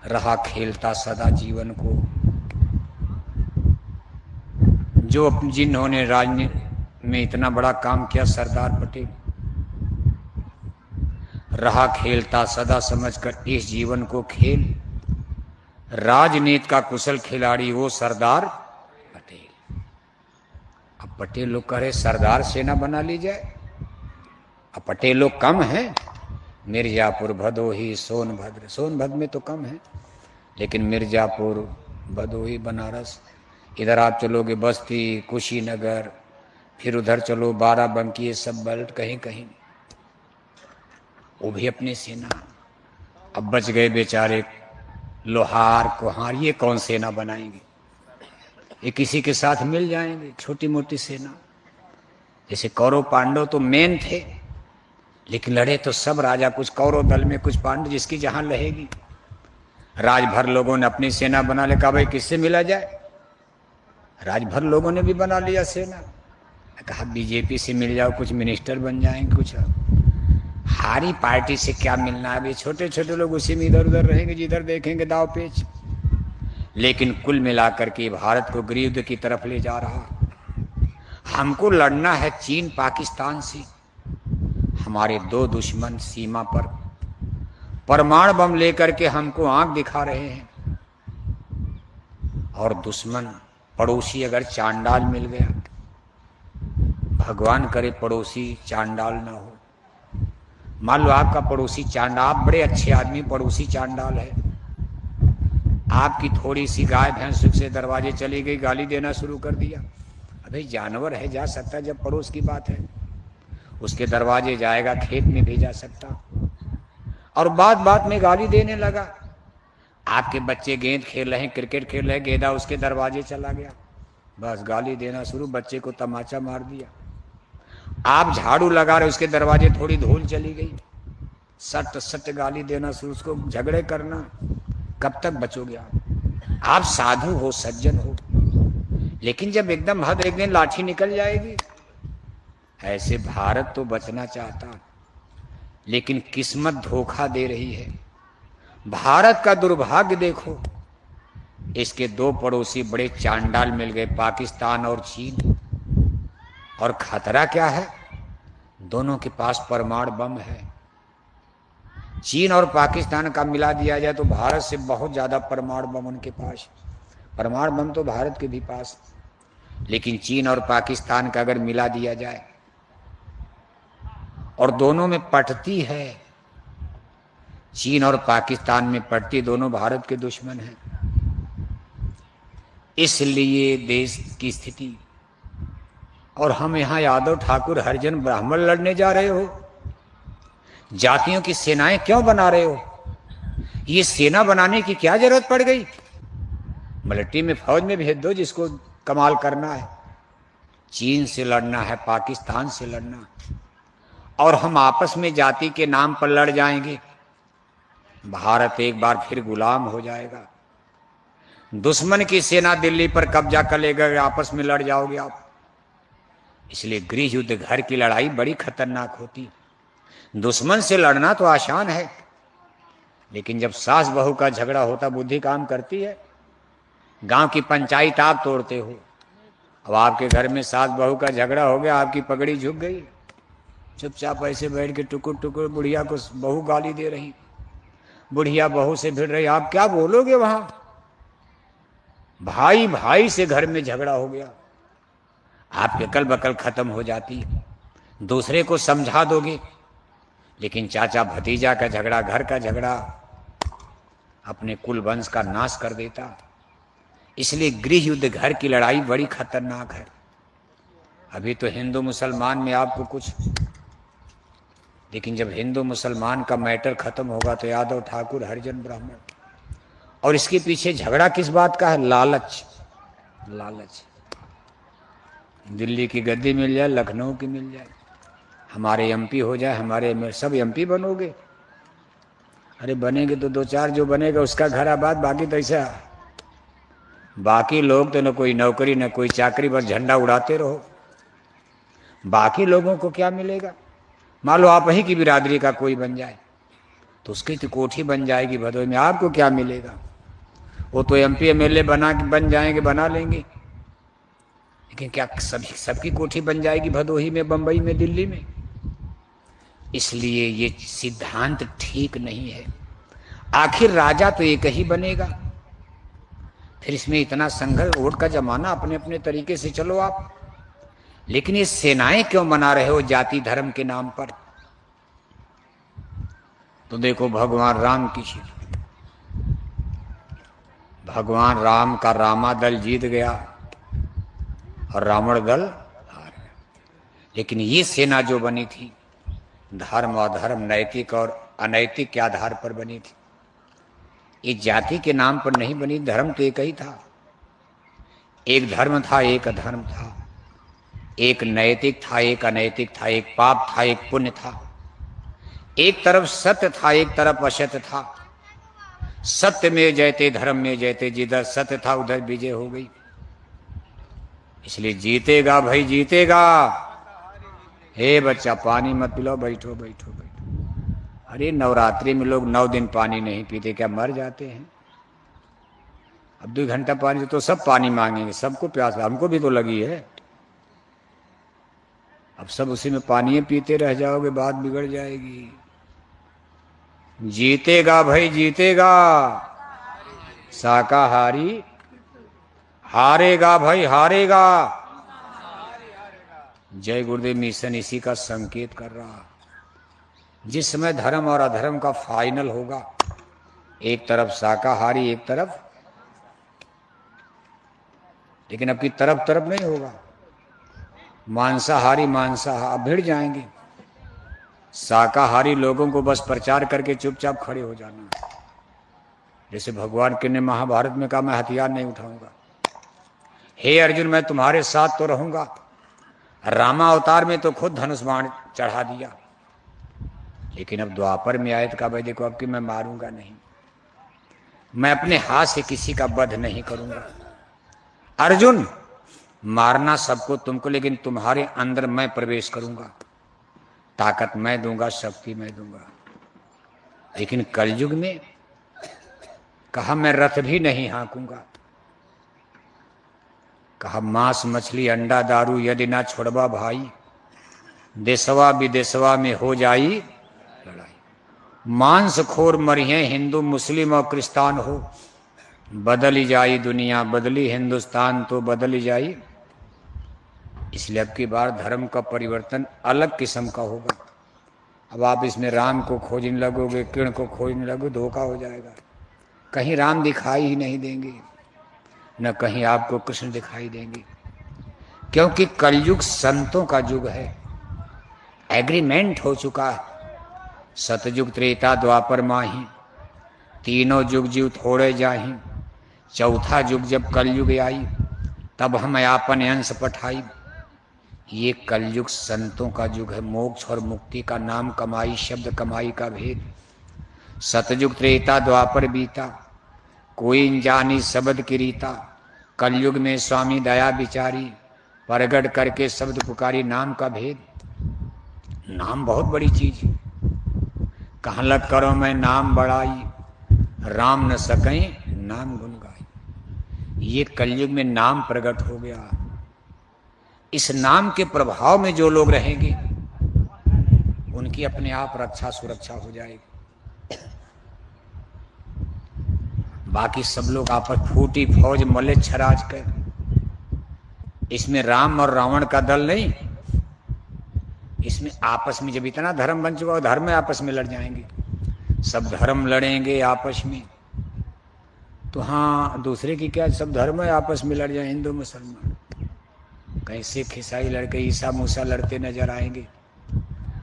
रहा खेलता सदा जीवन को। जो जिन्होंने राजनीति में इतना बड़ा काम किया, सरदार पटेल, रहा खेलता सदा समझकर इस जीवन को खेल। राजनीति का कुशल खिलाड़ी वो सरदार पटेल। अब पटेल लोग कह रहे सरदार सेना बना ली जाए। अब पटेल लोग कम हैं, मिर्जापुर, भदोही, सोनभद्र, सोनभद्र में तो कम है, लेकिन मिर्जापुर, भदोही, बनारस, इधर आप चलोगे बस्ती, कुशीनगर, फिर उधर चलो बाराबंकी, ये सब बेल्ट कहीं कहीं वो भी अपनी सेना। अब बच गए बेचारे लोहार कुहार, ये कौन सेना बनाएंगे? ये किसी के साथ मिल जाएंगे, छोटी मोटी सेना। जैसे कौरव पांडव तो मेन थे, लेकिन लड़े तो सब राजा, कुछ कौरव दल में कुछ पांडव, जिसकी जहां रहेगी। राजभर लोगों ने अपनी सेना बना ले, कहा भाई किससे मिला जाए? राजभर लोगों ने भी बना लिया सेना। कहा बीजेपी से मिल जाओ, कुछ मिनिस्टर बन जाएंगे, कुछ। हारी पार्टी से क्या मिलना है? अभी छोटे छोटे लोग उसी में इधर उधर रहेंगे, जिधर देखेंगे दाव पेच। लेकिन कुल मिलाकर के भारत को गृहयुद्ध की तरफ ले जा रहा। हमको लड़ना है चीन पाकिस्तान से। हमारे दो दुश्मन सीमा पर परमाणु बम लेकर के हमको आंख दिखा रहे हैं। और दुश्मन पड़ोसी अगर चांडाल मिल गया, भगवान करे पड़ोसी चांडाल ना हो। मान लो आपका पड़ोसी चांडाल, आप बड़े अच्छे आदमी, पड़ोसी चांडाल है। आपकी थोड़ी सी गाय भैंस से दरवाजे चली गई, गाली देना शुरू कर दिया। अबे जानवर है, जा सकता, जब पड़ोस की बात है। उसके दरवाजे जाएगा, खेत में भी जा सकता, और बात बात में गाली देने लगा। आपके बच्चे गेंद खेल रहे हैं, क्रिकेट खेल रहे हैं, गेंदा उसके दरवाजे चला गया, बस गाली देना शुरू, बच्चे को तमाचा मार दिया। आप झाड़ू लगा रहे, उसके दरवाजे थोड़ी धूल चली गई, सट सट गाली देना शुरू, उसको झगड़े करना। कब तक बचोगे आप? आप साधु हो, सज्जन हो, लेकिन जब एकदम हद, एक दिन लाठी निकल जाएगी। ऐसे भारत तो बचना चाहता, लेकिन किस्मत धोखा दे रही है। भारत का दुर्भाग्य देखो, इसके दो पड़ोसी बड़े चांडाल मिल गए, पाकिस्तान और चीन। और खतरा क्या है? दोनों के पास परमाणु बम है। चीन और पाकिस्तान का मिला दिया जाए तो भारत से बहुत ज्यादा परमाणु बम उनके पास। परमाणु बम तो भारत के भी पास, लेकिन चीन और पाकिस्तान का अगर मिला दिया जाए, और दोनों में पटती है, चीन और पाकिस्तान में पटती, दोनों भारत के दुश्मन हैं। इसलिए देश की स्थिति, और हम यहां यादव ठाकुर हरिजन ब्राह्मण लड़ने जा रहे हो। जातियों की सेनाएं क्यों बना रहे हो? ये सेना बनाने की क्या जरूरत पड़ गई? मिलिट्री में, फौज में भेज दो जिसको कमाल करना है। चीन से लड़ना है, पाकिस्तान से लड़ना, और हम आपस में जाति के नाम पर लड़ जाएंगे, भारत एक बार फिर गुलाम हो जाएगा। दुश्मन की सेना दिल्ली पर कब्जा कर लेगा, आपस में लड़ जाओगे आप। इसलिए गृह युद्ध, घर की लड़ाई बड़ी खतरनाक होती। दुश्मन से लड़ना तो आसान है, लेकिन जब सास बहू का झगड़ा होता, बुद्धि काम करती है। गांव की पंचायत आप तोड़ते हो, अब आपके घर में सास बहू का झगड़ा हो गया, आपकी पगड़ी झुक गई, चुपचाप ऐसे बैठ के टुकुर टुकुर बुढ़िया को बहू गाली दे रही, बुढ़िया बहू से भिड़ रही, आप क्या बोलोगे? वहां भाई भाई से घर में झगड़ा हो गया, आपकी अकल बकल खत्म हो जाती। दूसरे को समझा दोगे, लेकिन चाचा भतीजा का झगड़ा, घर का झगड़ा अपने कुल वंश का नाश कर देता। इसलिए गृह युद्ध, घर की लड़ाई बड़ी खतरनाक है। अभी तो हिंदू मुसलमान में आपको कुछ, लेकिन जब हिंदू मुसलमान का मैटर खत्म होगा तो यादव ठाकुर हरिजन ब्राह्मण। और इसके पीछे झगड़ा किस बात का है? लालच। लालच, दिल्ली की गद्दी मिल जाए, लखनऊ की मिल जाए, हमारे एमपी हो जाए, हमारे सब एमपी बनोगे। अरे बनेंगे तो दो चार, जो बनेगा उसका घर आबाद, बाकी तो ऐसा। बाकी लोग तो न कोई नौकरी न कोई चाकरी, बस झंडा उड़ाते रहो। बाकी लोगों को क्या मिलेगा? मान लो आप ही की बिरादरी का कोई बन जाए तो उसकी तो कोठी बन जाएगी भदोही में, आपको क्या मिलेगा? वो तो MP MLA बन जाएंगे, बना लेंगे, लेकिन क्या सबकी कोठी बन जाएगी भदोही में, बंबई में, दिल्ली में? इसलिए ये सिद्धांत ठीक नहीं है। आखिर राजा तो एक ही बनेगा, फिर इसमें इतना संघर्ष, वोट का जमाना, अपने अपने तरीके से चलो आप। लेकिन ये सेनाएं क्यों बना रहे हो जाति धर्म के नाम पर? तो देखो भगवान राम की, भगवान राम का रामा दल जीत गया और रावण दल हार गया। लेकिन ये सेना जो बनी थी, धर्म और धर्म, नैतिक और अनैतिक के आधार पर बनी थी। ये जाति के नाम पर नहीं बनी, धर्म तो एक ही था। एक धर्म था, एक अधर्म था, एक नैतिक था, एक अनैतिक था, एक पाप था, एक पुण्य था, एक तरफ सत्य था, एक तरफ असत्य था। सत्य में जयते, धर्म में जयते, जिधर सत्य था उधर विजय हो गई। इसलिए जीतेगा भाई, जीतेगा। हे बच्चा पानी मत पिलाओ, बैठो बैठो बैठो। अरे नवरात्रि में लोग 9 दिन पानी नहीं पीते, क्या मर जाते हैं? अब 2 घंटा पानी तो सब पानी मांगेंगे, सबको प्यास, हमको भी तो लगी है। अब सब उसी में पानी पीते रह जाओगे, बात बिगड़ जाएगी। जीतेगा भाई, जीतेगा। शाकाहारी हारेगा भाई, हारेगा। जय गुरुदेव मिशन इसी का संकेत कर रहा। जिस समय धर्म और अधर्म का फाइनल होगा, एक तरफ शाकाहारी, एक तरफ, लेकिन अब की तरफ तरफ नहीं होगा। मांसाहारी मांसाहारी भिड़ जाएंगे। शाकाहारी लोगों को बस प्रचार करके चुपचाप खड़े हो जाना। जैसे भगवान के ने महाभारत में कहा, मैं हथियार नहीं उठाऊंगा। हे अर्जुन, मैं तुम्हारे साथ तो रहूंगा। रामा अवतार में तो खुद धनुष बाण चढ़ा दिया, लेकिन अब द्वापर में आए तो कहा, भाई देखो अब कि मैं मारूंगा नहीं, मैं अपने हाथ से किसी का वध नहीं करूंगा। अर्जुन, मारना सबको तुमको, लेकिन तुम्हारे अंदर मैं प्रवेश करूंगा, ताकत मैं दूंगा, शक्ति मैं दूंगा। लेकिन कलयुग में कहा, मैं रथ भी नहीं हाँकूंगा। कहा, मांस मछली अंडा दारू यदि ना छोड़वा भाई, देशवा विदेशवा में हो जाई लड़ाई। मांस खोर मरिये हिंदू मुस्लिम और क्रिस्तान हो, बदली जाई दुनिया, बदली हिंदुस्तान तो बदली जाई। इसलिए अब की बार धर्म का परिवर्तन अलग किस्म का होगा। अब आप इसमें राम को खोजने लगोगे, कृष्ण को खोजने लगोगे, धोखा हो जाएगा। कहीं राम दिखाई ही नहीं देंगे, न कहीं आपको कृष्ण दिखाई देंगे, क्योंकि कलयुग संतों का युग है। एग्रीमेंट हो चुका है। सतयुग त्रेता द्वापर माही, तीनों युग जीव थोड़े जाही। चौथा युग जब कलयुग आई, तब हम आपन अंश पठाई। ये कलयुग संतों का युग है। मोक्ष और मुक्ति का नाम कमाई, शब्द कमाई का भेद। सतयुग त्रेता द्वापर बीता, कोई जानी शब्द की रीता। कलयुग में स्वामी दया विचारी, प्रगट करके शब्द पुकारी, नाम का भेद। नाम बहुत बड़ी चीज है। कहाँ लग करो मैं नाम बढ़ाई, राम न सकें नाम गुन गाई। ये कलयुग में नाम प्रकट हो गया। इस नाम के प्रभाव में जो लोग रहेंगे, उनकी अपने आप रक्षा सुरक्षा हो जाएगी। बाकी सब लोग आपस फूटी फौज मले छराज कर, इसमें राम और रावण का दल नहीं। इसमें आपस में जब इतना धर्म बन चुका, धर्म में आपस में लड़ जाएंगे, सब धर्म लड़ेंगे आपस में। तो हाँ, दूसरे की क्या, सब धर्म है आपस में लड़ जाए, हिंदू मुसलमान। कहीं सिख ईसाई लड़के, ईसा मूसा लड़ते नजर आएंगे।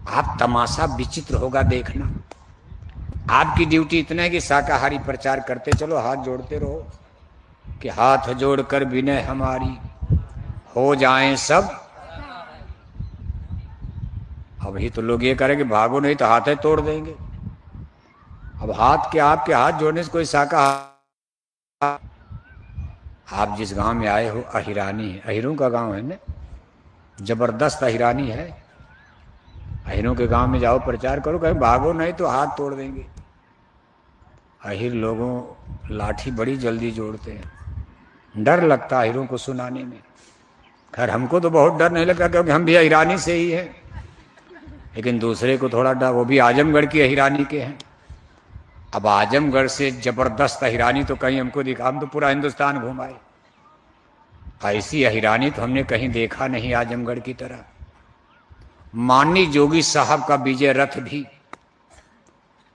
आप तमाशा विचित्र होगा देखना। आपकी ड्यूटी इतना है कि शाकाहारी प्रचार करते चलो, हाथ जोड़ते रहो कि हाथ जोड़कर विनय हमारी हो जाएं सब। अभी तो लोग ये करें कि भागो नहीं तो हाथ तोड़ देंगे। अब हाथ के, आपके हाथ जोड़ने से कोई शाकाहारी। आप जिस गांव में आए हो, अहिरानी है, अहिरों का गांव है ना, जबरदस्त अहिरानी है। अहिरों के गांव में जाओ, प्रचार करो, कहीं भागो नहीं तो हाथ तोड़ देंगे। अहिर लोगों लाठी बड़ी जल्दी जोड़ते हैं, डर लगता है अहिरों को सुनाने में। खैर हमको तो बहुत डर नहीं लगता क्योंकि हम भी अहिरानी से ही हैं, लेकिन दूसरे को थोड़ा डर, वो भी आजमगढ़ की अहिरानी के हैं। अब आजमगढ़ से जबरदस्त अहिरानी तो कहीं हमको दिखा, हम तो पूरा हिंदुस्तान घुमाए, ऐसी अहिरानी तो हमने कहीं देखा नहीं आजमगढ़ की तरह। माननीय जोगी साहब का विजय रथ भी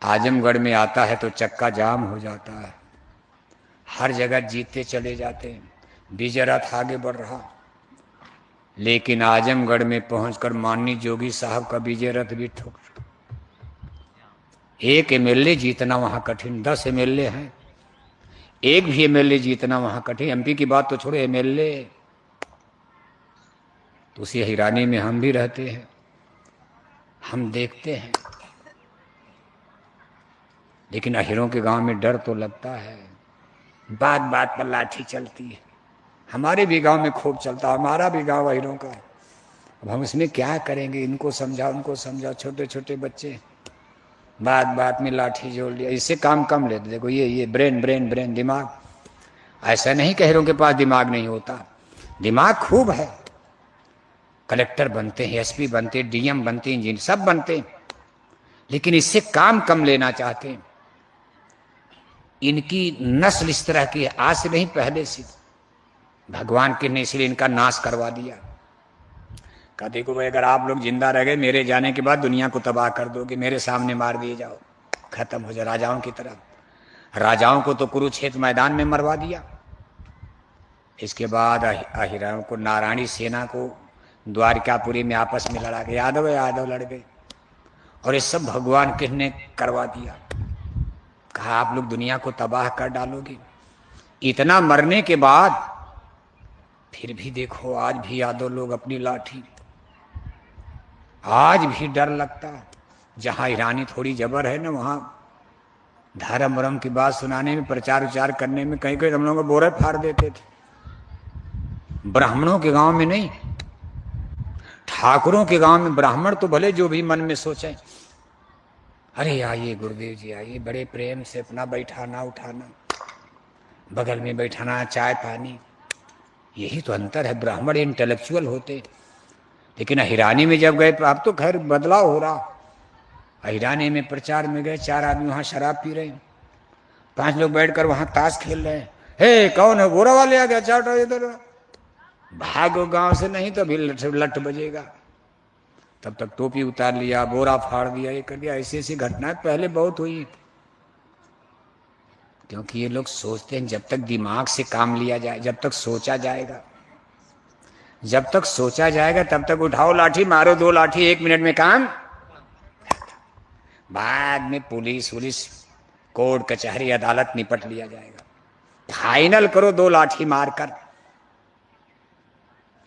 आजमगढ़ में आता है तो चक्का जाम हो जाता है, हर जगह जीतते चले जाते हैं, विजय रथ आगे बढ़ रहा। लेकिन आजमगढ़ में पहुंचकर माननीय जोगी साहब का विजय रथ भी ठुक। एक एमएलए जीतना वहां कठिन, 10 एमएलए हैं, एक भी एमएलए जीतना वहां कठिन। एमपी की बात तो छोड़ो, एमएलए तो उसी अहिरानी में हम भी रहते हैं, हम देखते हैं। लेकिन अहिरों के गांव में डर तो लगता है, बात बात पर लाठी चलती है। हमारे भी गांव में खूब चलता, हमारा भी गांव अहिरों का। अब हम इसमें क्या करेंगे, इनको समझाओ उनको समझाओ, छोटे छोटे बच्चे बात बात में लाठी जोड़ लिया। इससे काम कम लेते, देखो ये ब्रेन ब्रेन ब्रेन दिमाग। ऐसा नहीं कि अहिरों के पास दिमाग नहीं होता, दिमाग खूब है। कलेक्टर बनते हैं, एसपी बनते, डीएम बनते, इंजीनियर सब बनते, लेकिन इससे काम कम लेना चाहते हैं। इनकी नस्ल इस तरह की है, आज से नहीं पहले से। भगवान के ने इसलिए इनका नाश करवा दिया। कहा देखो भाई, अगर आप लोग जिंदा रह गए, मेरे जाने के बाद दुनिया को तबाह कर दोगे, मेरे सामने मार दिए जाओ, खत्म हो जाए राजाओं की तरह। राजाओं को तो कुरुक्षेत्र मैदान में मरवा दिया। इसके बाद अहिराओं को, नारायणी सेना को द्वारकापुरी में आपस में लड़ा के यादव लड़ गए, और ये सब भगवान के ने करवा दिया। कहा आप लोग दुनिया को तबाह कर डालोगे। इतना मरने के बाद फिर भी देखो, आज भी यादव लोग अपनी लाठी, आज भी डर लगता। जहां ईरानी थोड़ी जबर है ना, वहां धर्म वरम की बात सुनाने में, प्रचार उचार करने में कहीं कहीं हम लोग बोरे फाड़ देते थे। ब्राह्मणों के गांव में नहीं, ठाकुरों के गांव में ब्राह्मण तो भले जो भी मन में सोचे, अरे आइए गुरुदेव जी आइए, बड़े प्रेम से अपना बैठाना उठाना, बगल में बैठाना, चाय पानी, यही तो अंतर है। ब्राह्मण इंटेलेक्चुअल होते, लेकिन अहिरानी में जब गए, अब तो खैर बदलाव हो रहा। अहिरानी में प्रचार में गए, 4 आदमी वहां शराब पी रहे हैं, 5 लोग बैठकर वहां ताश खेल रहे हैं। हे कौन है, बोरा वाले आ गया, चाटा इधर, भागो गांव से, नहीं तो अभी लठ बजेगा। तब तक टोपी उतार लिया, बोरा फाड़ दिया, ये कर दिया। ऐसी ऐसी घटनाएं पहले बहुत हुई, क्योंकि ये लोग सोचते हैं जब तक दिमाग से काम लिया जाए, जब तक सोचा जाएगा, जब तक सोचा जाएगा तब तक उठाओ लाठी, मारो 2 लाठी, 1 मिनट में काम। बाद में पुलिस वुलिस, कोर्ट कचहरी अदालत निपट लिया जाएगा। फाइनल करो 2 लाठी मारकर।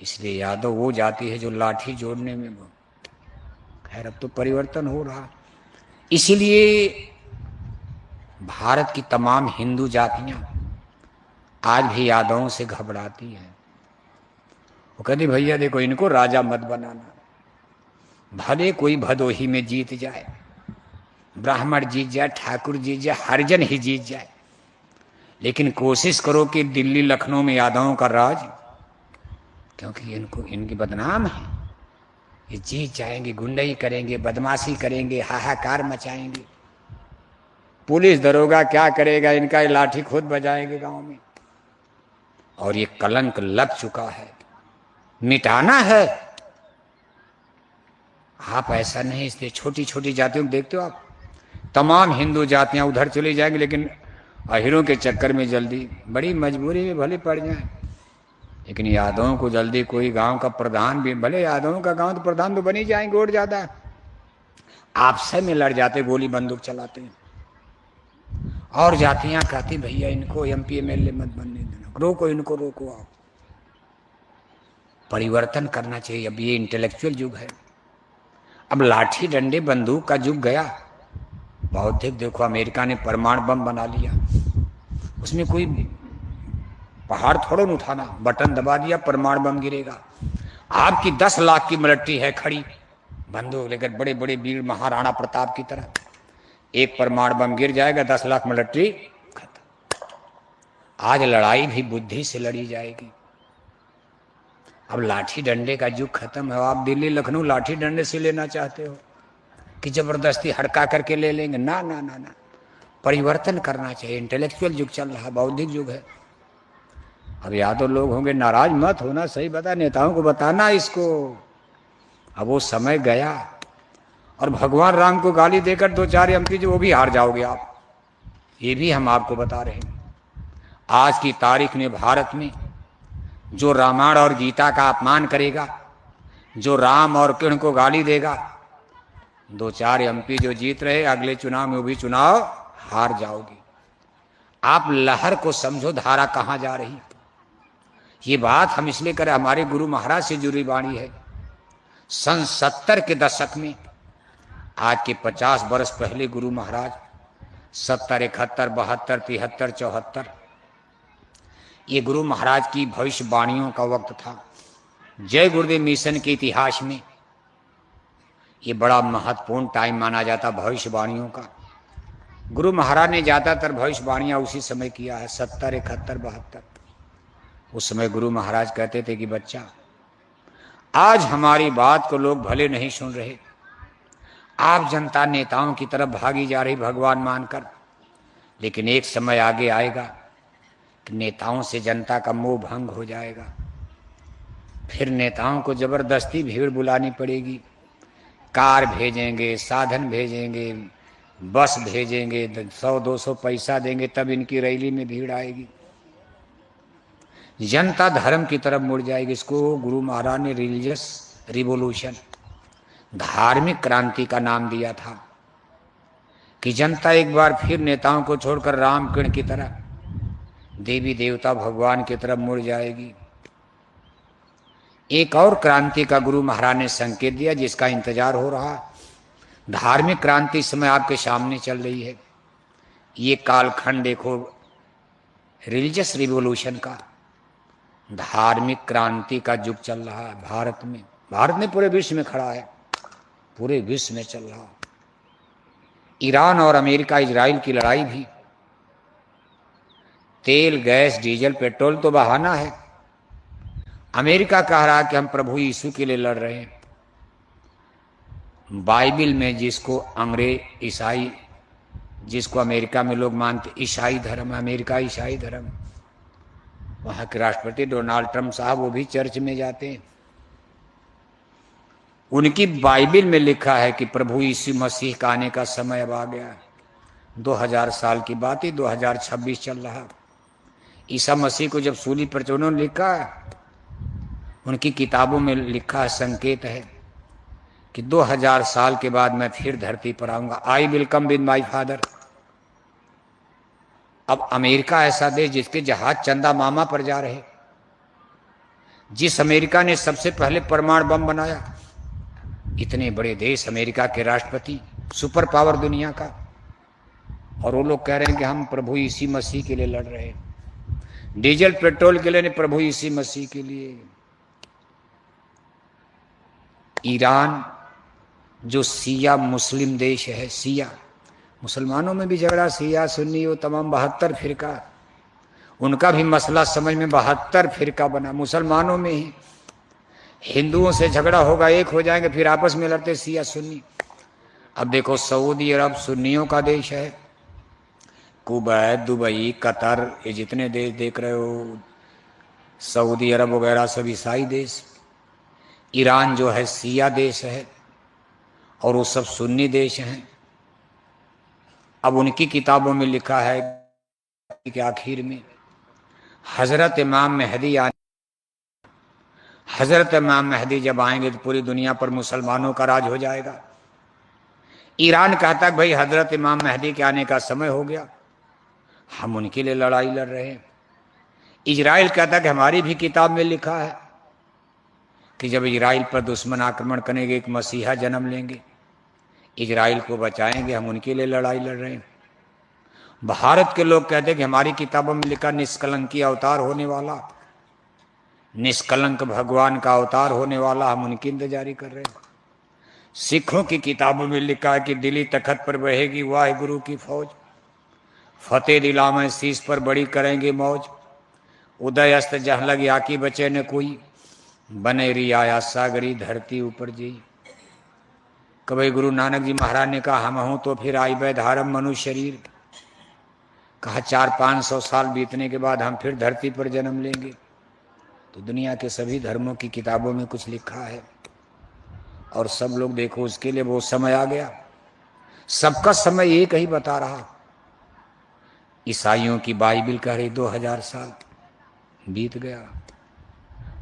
इसलिए यादव वो जाती है जो लाठी जोड़ने में वो। खैर अब तो परिवर्तन हो रहा। इसलिए भारत की तमाम हिंदू जातियां आज भी यादवों से घबराती हैं। वो कहती भैया देखो, इनको राजा मत बनाना, भले कोई भदोही में जीत जाए, ब्राह्मण जीत जाए, ठाकुर जीत जाए, हरिजन ही जीत जाए, लेकिन कोशिश करो कि दिल्ली लखनऊ में यादवों का राज, क्योंकि इनको, इनकी बदनाम है, ये जीत जाएंगे, गुंडई करेंगे, बदमाशी करेंगे, हाहाकार मचाएंगे। पुलिस दरोगा क्या करेगा, इनका लाठी खुद बजाएंगे गांव में। और ये कलंक लग चुका है, मिटाना है। आप ऐसा नहीं, इसलिए छोटी छोटी जातियों को देखते हो आप, तमाम हिंदू जातियां उधर चली जाएंगी, लेकिन अहिरों के चक्कर में जल्दी, बड़ी मजबूरी में भले पड़ जाए, लेकिन यादवों को जल्दी कोई गांव का प्रधान भी, भले यादवों का गांव तो प्रधान तो बन ही जाएंगे, वोट ज्यादा है, आपसे में लड़ जाते, गोली बंदूक चलाते हैं। और जातियां कहती भैया इनको एमपी एमएलए मत बनने देना, रोको इनको, रोको। आप परिवर्तन करना चाहिए। अब ये इंटेलेक्चुअल युग है, अब लाठी डंडे बंदूक का युग गया। बौद्धिक देखो, अमेरिका ने परमाणु बम बना लिया, उसमें कोई पहाड़ थोड़ा न उठाना, बटन दबा दिया, परमाणु बम गिरेगा। आपकी 10 लाख की मिलिट्री है खड़ी, बंदूक लेकर, बड़े बड़े वीर महाराणा प्रताप की तरह, एक परमाणु बम गिर जाएगा, 10 लाख मिलिट्री खत्म। आज लड़ाई भी बुद्धि से लड़ी जाएगी। अब लाठी डंडे का युग खत्म है। आप दिल्ली लखनऊ लाठी डंडे से लेना चाहते हो कि जबरदस्ती हड़का करके ले लेंगे? ना ना ना ना, परिवर्तन करना चाहिए। इंटेलेक्चुअल युग चल रहा है, बौद्धिक युग है। अब यादव लोग होंगे नाराज, मत होना, सही बता, नेताओं को बताना इसको। अब वो समय गया। और भगवान राम को गाली देकर 2-4 एमपी जो वो भी हार जाओगे आप, ये भी हम आपको बता रहे हैं। आज की तारीख में भारत में जो रामायण और गीता का अपमान करेगा, जो राम और कृष्ण को गाली देगा, 2-4 एमपी जो जीत रहे, अगले चुनाव में वो भी चुनाव हार जाओगे। आप लहर को समझो, धारा कहां जा रही। ये बात हम इसलिए करें, हमारे गुरु महाराज से जुड़ी वाणी है। सन 70 के दशक में, आज के 50 वर्ष पहले गुरु महाराज 70, 71, 72, 73, 74, ये गुरु महाराज की भविष्यवाणियों का वक्त था। जय गुरुदेव मिशन के इतिहास में ये बड़ा महत्वपूर्ण टाइम माना जाता भविष्यवाणियों का। गुरु महाराज ने ज़्यादातर भविष्यवाणियाँ उसी समय किया है, 70, 71, 72। उस समय गुरु महाराज कहते थे कि बच्चा, आज हमारी बात को लोग भले नहीं सुन रहे, आप जनता नेताओं की तरफ भागी जा रही भगवान मानकर, लेकिन एक समय आगे आएगा कि नेताओं से जनता का मोह भंग हो जाएगा। फिर नेताओं को जबरदस्ती भीड़ बुलानी पड़ेगी, कार भेजेंगे, साधन भेजेंगे, बस भेजेंगे, 100-200 पैसा देंगे, तब इनकी रैली में भीड़ आएगी। जनता धर्म की तरफ मुड़ जाएगी। इसको गुरु महाराज ने रिलीजियस रिवोल्यूशन, धार्मिक क्रांति का नाम दिया था कि जनता एक बार फिर नेताओं को छोड़कर राम कृष्ण की तरह, देवी देवता भगवान की तरफ मुड़ जाएगी। एक और क्रांति का गुरु महाराज ने संकेत दिया, जिसका इंतजार हो रहा। धार्मिक क्रांति इस समय आपके सामने चल रही है। ये कालखंड देखो, रिलीजियस रिवोल्यूशन का, धार्मिक क्रांति का युग चल रहा है भारत में। भारत में पूरे विश्व में खड़ा है, पूरे विश्व में चल रहा। ईरान और अमेरिका इजराइल की लड़ाई भी, तेल, गैस, डीजल, पेट्रोल तो बहाना है। अमेरिका कह रहा है कि हम प्रभु यीशु के लिए लड़ रहे हैं। बाइबिल में जिसको अंग्रेज ईसाई, जिसको अमेरिका में लोग मानते ईसाई धर्म, अमेरिका ईसाई धर्म, वहाँ के राष्ट्रपति डोनाल्ड ट्रंप साहब वो भी चर्च में जाते हैं। उनकी बाइबिल में लिखा है कि प्रभु यीशु मसीह का आने का समय अब आ गया। 2000 साल की बात ही, 2026 चल रहा। ईसा मसीह को जब सूली पर उन्होंने लिखा, उनकी किताबों में लिखा संकेत है कि 2000 साल के बाद मैं फिर धरती पर आऊंगा। I will come with my father. अब अमेरिका ऐसा देश जिसके जहाज चंदा मामा पर जा रहे, जिस अमेरिका ने सबसे पहले परमाणु बम बनाया, इतने बड़े देश अमेरिका के राष्ट्रपति, सुपर पावर दुनिया का, और वो लोग कह रहे हैं कि हम प्रभु यीशु मसीह के लिए लड़ रहे हैं। डीजल पेट्रोल के लिए नहीं, प्रभु यीशु मसीह के लिए। ईरान जो शिया मुस्लिम देश है, शिया, मुसलमानों में भी झगड़ा, शिया सुन्नी, वो तमाम 72 फिरका, उनका भी मसला समझ में 72 फिरका बना। मुसलमानों में ही हिंदुओं से झगड़ा होगा, एक हो जाएंगे, फिर आपस में लड़ते शिया सुन्नी। अब देखो सऊदी अरब सुन्नियों का देश है, कुवैत, दुबई, कतर, ये जितने देश देख रहे हो, सऊदी अरब वगैरह सब ईसाई देश। ईरान जो है शिया देश है और वो सब सुन्नी देश हैं। अब उनकी किताबों में लिखा है कि आखिर में हजरत इमाम मेहदी हजरत इमाम मेहदी जब आएंगे तो पूरी दुनिया पर मुसलमानों का राज हो जाएगा। ईरान कहता है भाई हजरत इमाम मेहदी के आने का समय हो गया, हम उनके लिए लड़ाई लड़ रहे हैं। इजराइल कहता है कि हमारी भी किताब में लिखा है कि जब इजराइल पर दुश्मन आक्रमण करेंगे, एक मसीहा जन्म लेंगे, इजराइल को बचाएंगे, हम उनके लिए लड़ाई लड़ रहे हैं। भारत के लोग कहते हैं कि हमारी किताबों में लिखा निष्कलंकी अवतार होने वाला, निष्कलंक भगवान का अवतार होने वाला, हम उनकी इंतजारी कर रहे हैं। सिखों की किताबों में लिखा है कि दिल्ली तखत पर बहेगी वाहिगुरु की फौज, फतेह दिला में शीश पर बड़ी करेंगे मौज, उदय अस्त जहाँ लग याकी बचे न कोई, बनेरी आया सागरी धरती ऊपर जी। कभी गुरु नानक जी महाराज ने कहा हम हूं तो फिर आई वैधारम मनुष्य शरीर, कहा 400-500 साल बीतने के बाद हम फिर धरती पर जन्म लेंगे। तो दुनिया के सभी धर्मों की किताबों में कुछ लिखा है और सब लोग देखो उसके लिए वो समय आ गया। सबका समय एक ही बता रहा। ईसाइयों की बाइबिल कह रही 2000 साल बीत गया,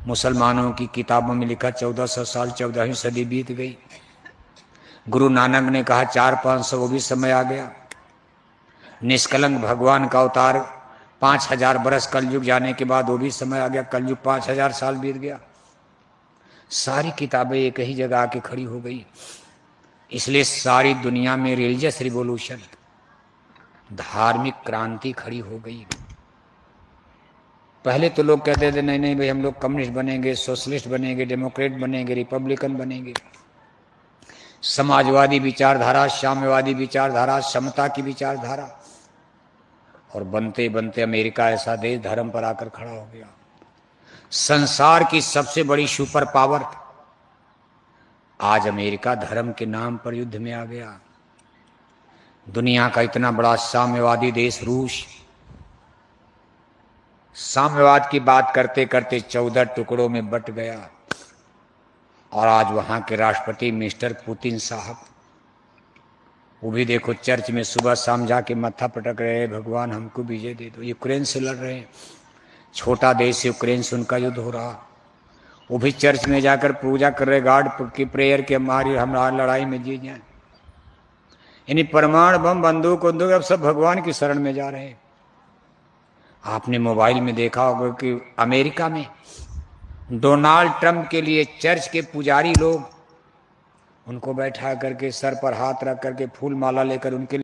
मुसलमानों की किताबों में लिखा 1400 साल 14वीं सदी बीत गई। गुरु नानक ने कहा 400-500 वो भी समय आ गया। निष्कलंक भगवान का अवतार 5000 बरस कलयुग जाने के बाद वो भी समय आ गया, कलयुग 5000 साल बीत गया। सारी किताबें एक ही जगह आके खड़ी हो गई। इसलिए सारी दुनिया में रिलीजियस रिवॉल्यूशन, धार्मिक क्रांति खड़ी हो गई। पहले तो लोग कहते थे नहीं नहीं भाई हम लोग कम्युनिस्ट बनेंगे, सोशलिस्ट बनेंगे, डेमोक्रेट बनेंगे, रिपब्लिकन बनेंगे, समाजवादी विचारधारा, साम्यवादी विचारधारा, समता की विचारधारा। और बनते बनते अमेरिका ऐसा देश धर्म पर आकर खड़ा हो गया। संसार की सबसे बड़ी सुपर पावर आज अमेरिका धर्म के नाम पर युद्ध में आ गया। दुनिया का इतना बड़ा साम्यवादी देश रूस, साम्यवाद की बात करते करते 14 टुकड़ों में बट गया। और आज वहां के राष्ट्रपति मिस्टर पुतिन साहब, वो भी देखो चर्च में सुबह शाम जाके मत्था पटक रहे हैं, भगवान हमको विजय दे दो। यूक्रेन से लड़ रहे हैं, छोटा देश यूक्रेन से उनका युद्ध हो रहा, वो भी चर्च में जाकर पूजा कर रहे, गॉड की प्रेयर के हमारा लड़ाई में जीत जाए। यानी परमाणु बम बंदूक उंदूक अब सब भगवान की शरण में जा रहे हैं। आपने मोबाइल में देखा होगा कि अमेरिका में डोनाल्ड ट्रंप के लिए चर्च के पुजारी लोग उनको बैठा करके सर पर हाथ रख करके फूल माला लेकर उनके